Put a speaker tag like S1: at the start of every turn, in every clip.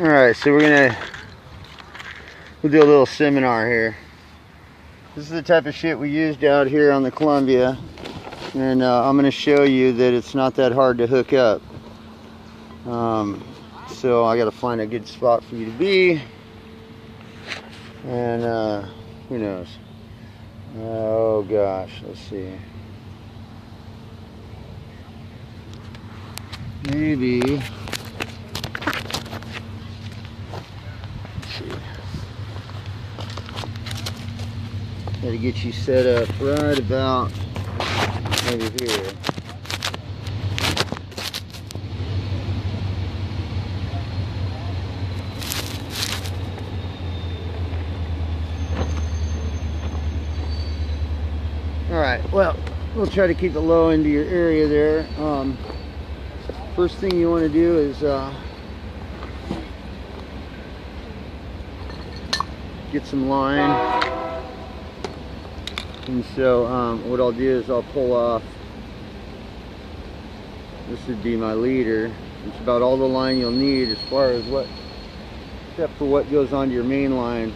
S1: Alright, so we'll do a little seminar here. This is the type of shit we used out here on the Columbia, and I'm going to show you that it's not that hard to hook up. So I got to find a good spot for you to be, and who knows. Oh gosh, let's see. Maybe. Got to get you set up right about over here. Alright, well, we'll try to keep it low into your area there. First thing you want to do is get some line. And so what I'll do is I'll pull off, this would be my leader. It's about all the line you'll need as far as what, except for what goes onto your main line.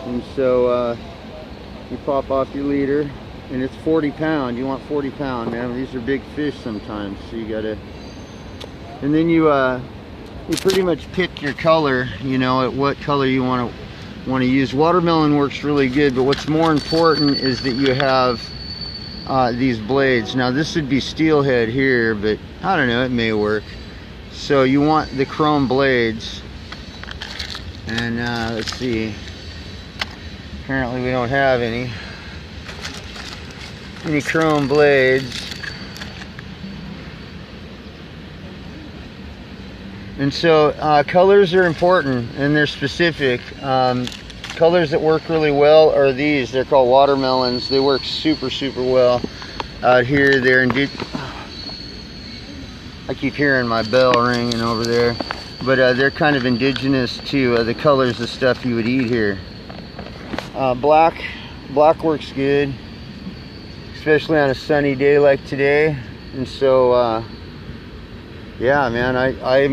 S1: And so you pop off your leader, and it's 40 pound. You want 40 pound, man. These are big fish sometimes, so you gotta, and then you pretty much pick your color, you know, at what color you want to use. Watermelon works really good, but what's more important is that you have these blades. Now this would be steelhead here, but I don't know, it may work. So you want the chrome blades, and let's see, apparently we don't have any chrome blades. And so colors are important, and they're specific. Colors that work really well are these. They're called watermelons. They work super well out here. I keep hearing my bell ringing over there, but they're kind of indigenous to the colors of stuff you would eat here. Black works good, especially on a sunny day like today. And so yeah, man, I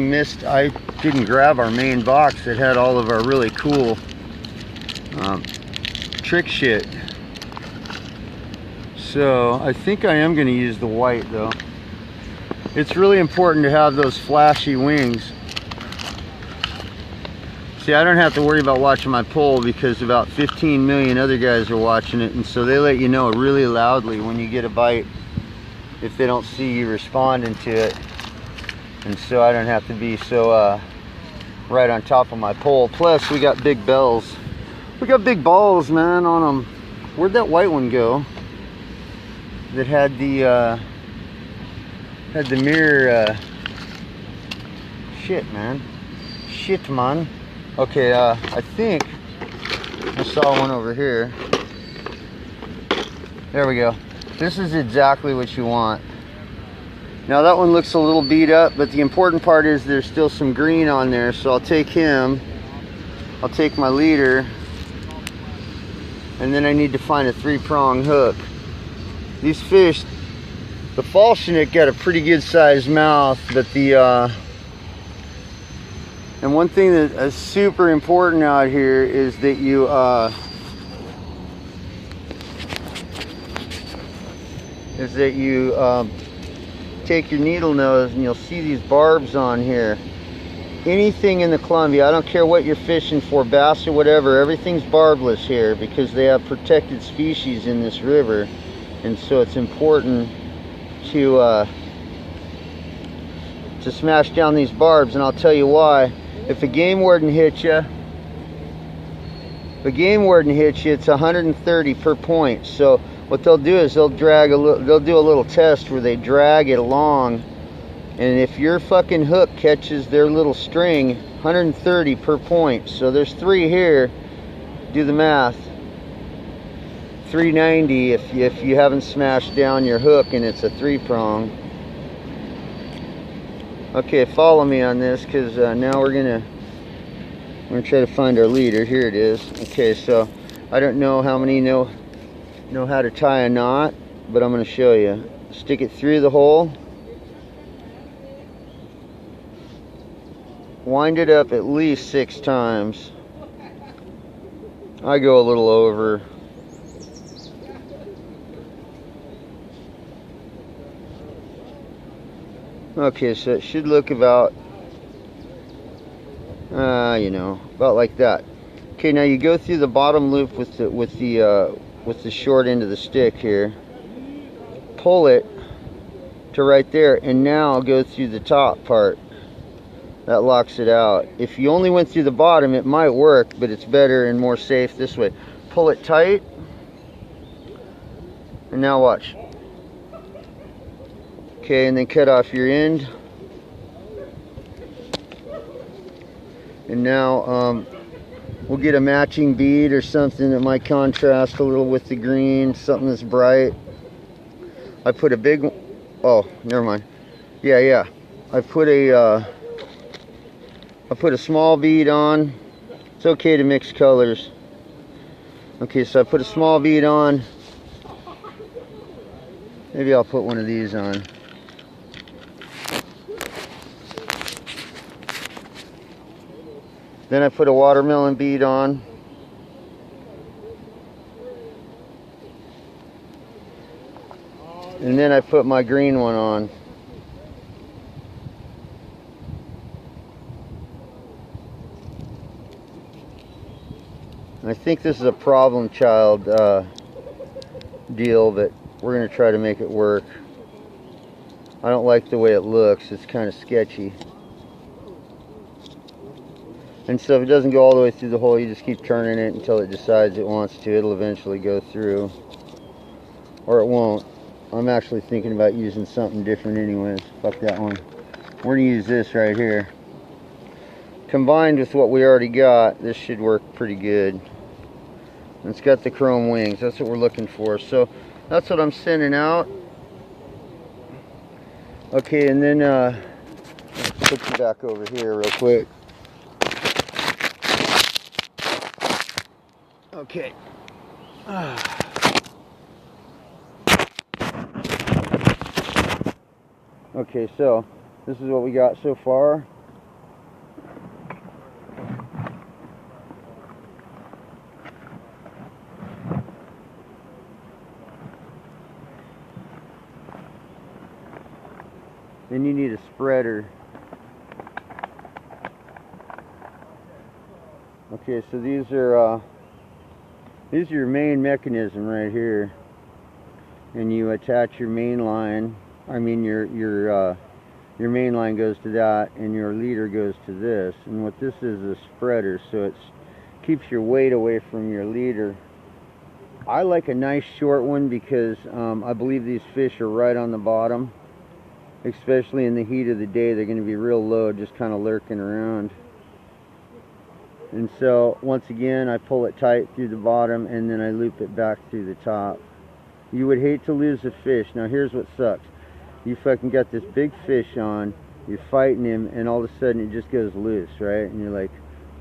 S1: didn't grab our main box that had all of our really cool trick shit. So I think I am going to use the white though. It's really important to have those flashy wings. See, I don't have to worry about watching my pole because about 15 million other guys are watching it, and so they let you know really loudly when you get a bite if they don't see you responding to it. And so I don't have to be so right on top of my pole. Plus we got big bells. We got big balls, man, on them. Where'd that white one go that had the mirror? Shit, man. Okay, I think I saw one over here. There we go. This is exactly what you want. Now that one looks a little beat up, but the important part is there's still some green on there, so I'll take him. I'll take my leader, and then I need to find a 3-prong hook. These fish, the fall chinook got a pretty good sized mouth, but and one thing that is super important out here is that you take your needle nose, and you'll see these barbs on here. Anything in the Columbia, I don't care what you're fishing for, bass or whatever, everything's barbless here because they have protected species in this river. And so it's important to smash down these barbs, and I'll tell you why. If a game warden hits you, it's 130 per point. So what they'll do is they'll do a little test where they drag it along, and if your fucking hook catches their little string, 130 per point. So there's 3 here. Do the math. 390 if you haven't smashed down your hook and it's a 3-prong. Okay, follow me on this, because now we're gonna try to find our leader. Here it is. Okay, so I don't know how many know how to tie a knot, but I'm going to show you. Stick it through the hole, wind it up at least 6 times. I go a little over. Okay, so it should look about, you know, about like that. Okay, now you go through the bottom loop with the short end of the stick here. Pull it to right there, and now go through the top part. That locks it out. If you only went through the bottom, it might work, but it's better and more safe this way. Pull it tight, and now watch. Okay, and then cut off your end. And now we'll get a matching bead or something that might contrast a little with the green, something that's bright. I put a big, oh, never mind. Yeah. I put a small bead on. It's okay to mix colors. Okay, so I put a small bead on. Maybe I'll put one of these on. Then I put a watermelon bead on. And then I put my green one on. I think this is a problem child deal, but we're going to try to make it work. I don't like the way it looks. It's kind of sketchy. And so if it doesn't go all the way through the hole, you just keep turning it until it decides it wants to. It'll eventually go through. Or it won't. I'm actually thinking about using something different anyways. Fuck that one. We're going to use this right here. Combined with what we already got, this should work pretty good. And it's got the chrome wings. That's what we're looking for. So that's what I'm sending out. Okay, and then put you back over here real quick. Okay. Okay, so this is what we got so far. Then you need a spreader. Okay, so these are your main mechanism right here, and you attach your main line. I mean your main line goes to that, and your leader goes to this. And what this is a spreader, so it keeps your weight away from your leader. I like a nice short one because I believe these fish are right on the bottom, especially in the heat of the day. They're going to be real low, just kind of lurking around. And so once again, I pull it tight through the bottom, and then I loop it back through the top. You would hate to lose a fish. Now here's what sucks. You fucking got this big fish on, you're fighting him, and all of a sudden it just goes loose, right? And you're like,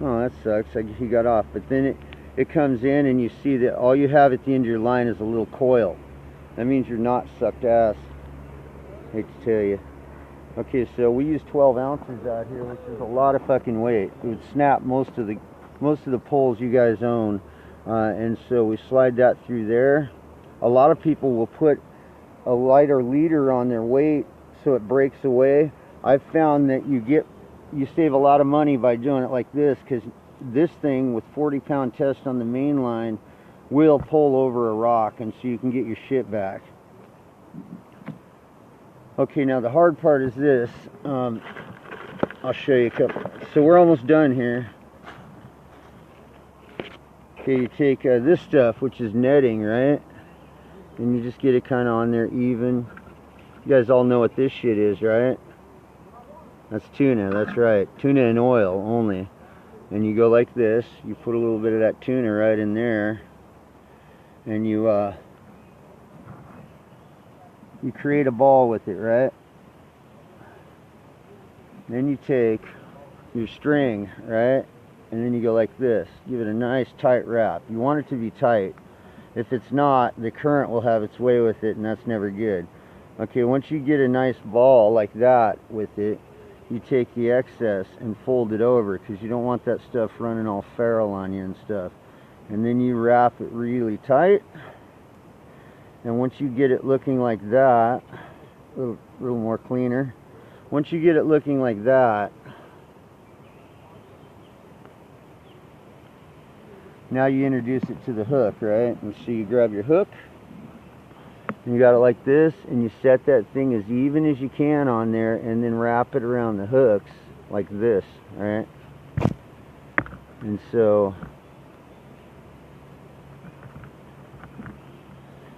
S1: oh, that sucks, he got off. But then it comes in, and you see that all you have at the end of your line is a little coil. That means your knot sucked ass. Hate to tell you. Okay, so we use 12 ounces out here, which is a lot of fucking weight. It would snap most of the poles you guys own, and so we slide that through there. A lot of people will put a lighter leader on their weight so it breaks away. I've found that you save a lot of money by doing it like this, because this thing with 40-pound test on the main line will pull over a rock, and so you can get your shit back. Okay, now the hard part is this. I'll show you a couple. So we're almost done here. Okay, you take this stuff, which is netting, right? And you just get it kind of on there even. You guys all know what this shit is, right? That's tuna, that's right. Tuna and oil only. And you go like this. You put a little bit of that tuna right in there. And you create a ball with it, right? Then you take your string, right? And then you go like this. Give it a nice tight wrap. You want it to be tight. If it's not, the current will have its way with it, and that's never good. Okay, once you get a nice ball like that with it, you take the excess and fold it over, because you don't want that stuff running all feral on you and stuff. And then you wrap it really tight, and once you get it looking like that, a little more cleaner, once you get it looking like that, now you introduce it to the hook, right? And so you grab your hook, and you got it like this, and you set that thing as even as you can on there, and then wrap it around the hooks like this, right? And so,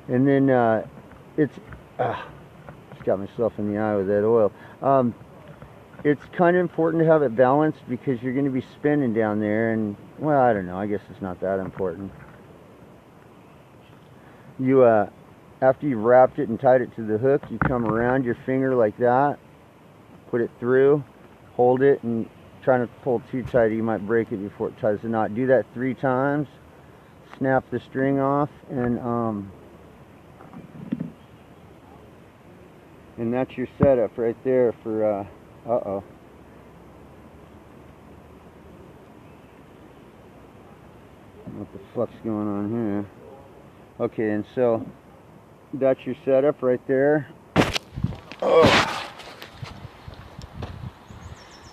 S1: and then just got myself in the eye with that oil. It's kind of important to have it balanced, because you're going to be spinning down there, and well, I don't know, I guess it's not that important. You after you've wrapped it and tied it to the hook, you come around your finger like that, put it through, hold it, and try not to pull too tight, you might break it before it ties the knot. Do that 3 times, snap the string off, and that's your setup right there for uh-oh. What the fuck's going on here? Okay, and so that's your setup right there. Oh.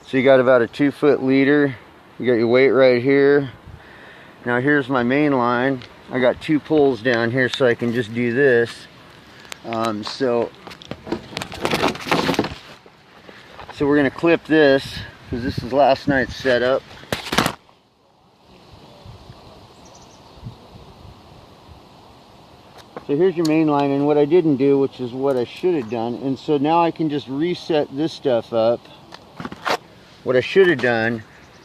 S1: So you got about a 2-foot leader. You got your weight right here. Now here's my main line. I got 2 pulls down here, so I can just do this. So we're gonna clip this, because this is last night's setup. So here's your main line, and what I didn't do, which is what I should have done, and so now I can just reset this stuff up. What I should have done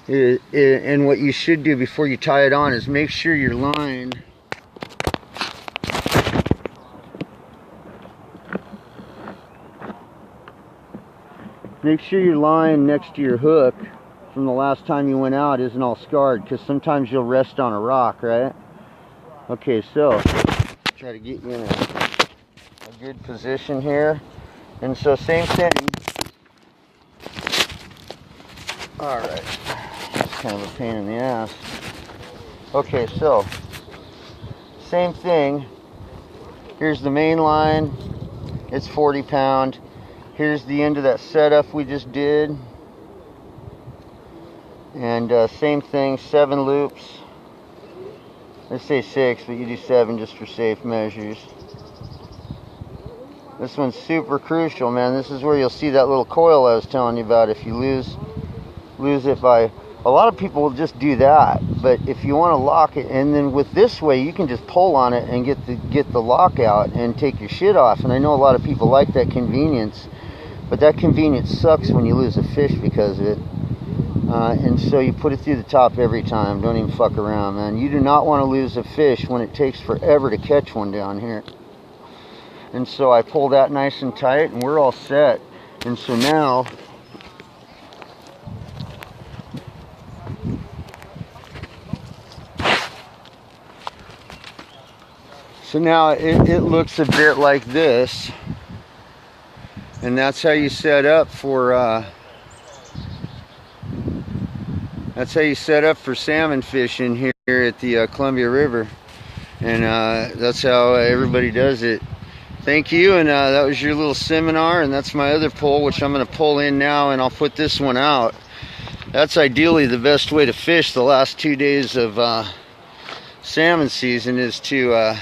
S1: is, and what you should do before you tie it on, is make sure your line next to your hook from the last time you went out isn't all scarred, because sometimes you'll rest on a rock, right? Okay, so try to get you in a good position here. And so same thing. Alright, it's kind of a pain in the ass. Okay, so same thing. Here's the main line, it's 40 pound. Here's the end of that setup we just did, and same thing, 7 loops. I say 6, but you do 7 just for safe measures. This one's super crucial, man. This is where you'll see that little coil I was telling you about. If you lose it by, a lot of people will just do that, but if you want to lock it, and then with this way you can just pull on it and get the lock out and take your shit off. And I know a lot of people like that convenience, but that convenience sucks when you lose a fish because of it. And so you put it through the top every time. Don't even fuck around, man. You do not want to lose a fish when it takes forever to catch one down here. And so I pull that nice and tight, and we're all set. And so now it looks a bit like this. And that's how you set up for salmon fishing here at the Columbia River. And that's how everybody does it. Thank you, and that was your little seminar, and that's my other pole, which I'm going to pull in now, and I'll put this one out. That's ideally the best way to fish the last 2 days of salmon season, is to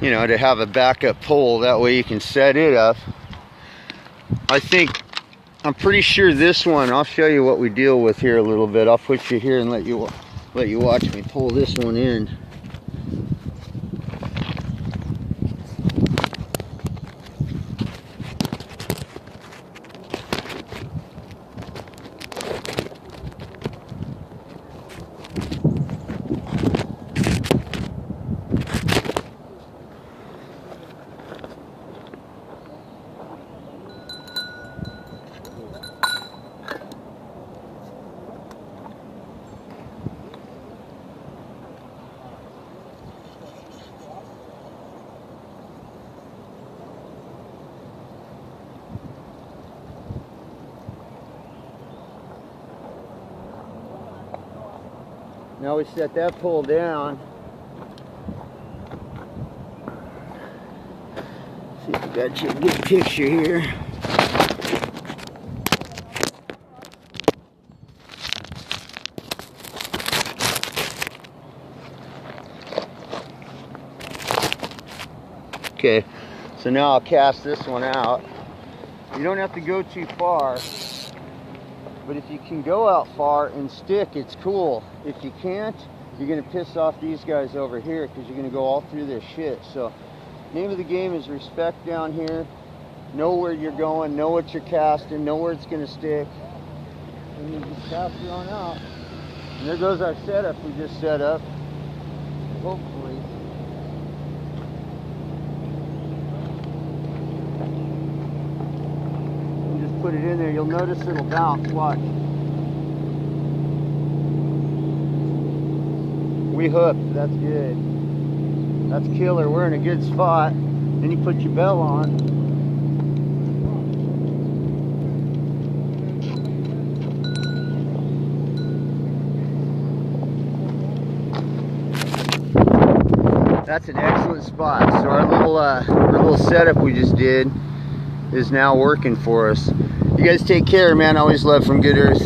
S1: to have a backup pole. That way you can set it up. I'm pretty sure this one, I'll show you what we deal with here a little bit. I'll put you here and let you watch me pull this one in. Now we set that pole down. See if we got you a good picture here. Okay, so now I'll cast this one out. You don't have to go too far, but if you can go out far and stick, it's cool. If you can't, you're gonna piss off these guys over here because you're gonna go all through their shit. So, name of the game is respect down here. Know where you're going, know what you're casting, know where it's gonna stick. And you just cast it on out. And there goes our setup we just set up. Hopefully. Put it in there, you'll notice it'll bounce. Watch. We hooked. That's good. That's killer. We're in a good spot. Then you put your bell on. That's an excellent spot. So our little setup we just did is now working for us. You guys take care, man. Always love from Good Earth.